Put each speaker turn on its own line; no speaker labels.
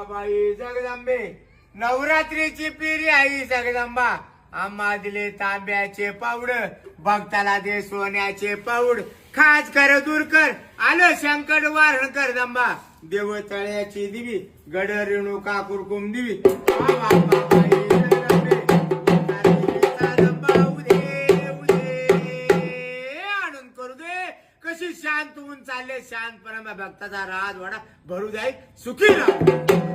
बाई जगदंबे, नवरात्रीची पिरी आई जगदंबा, आम्हा दिले तांब्याचे पाऊड, भक्ताला दे सोन्याचे पाऊड, खास कर दूर कर, आलं संकट वारण कर दंबा, देव तळ्याची दिवी, गड रेणुका कुरकुम दिवी, आनंद करू दे, कशी शांत होऊन चालले शांत, भक्ताचा राज वाडा भरू जाईल सुखी राहू.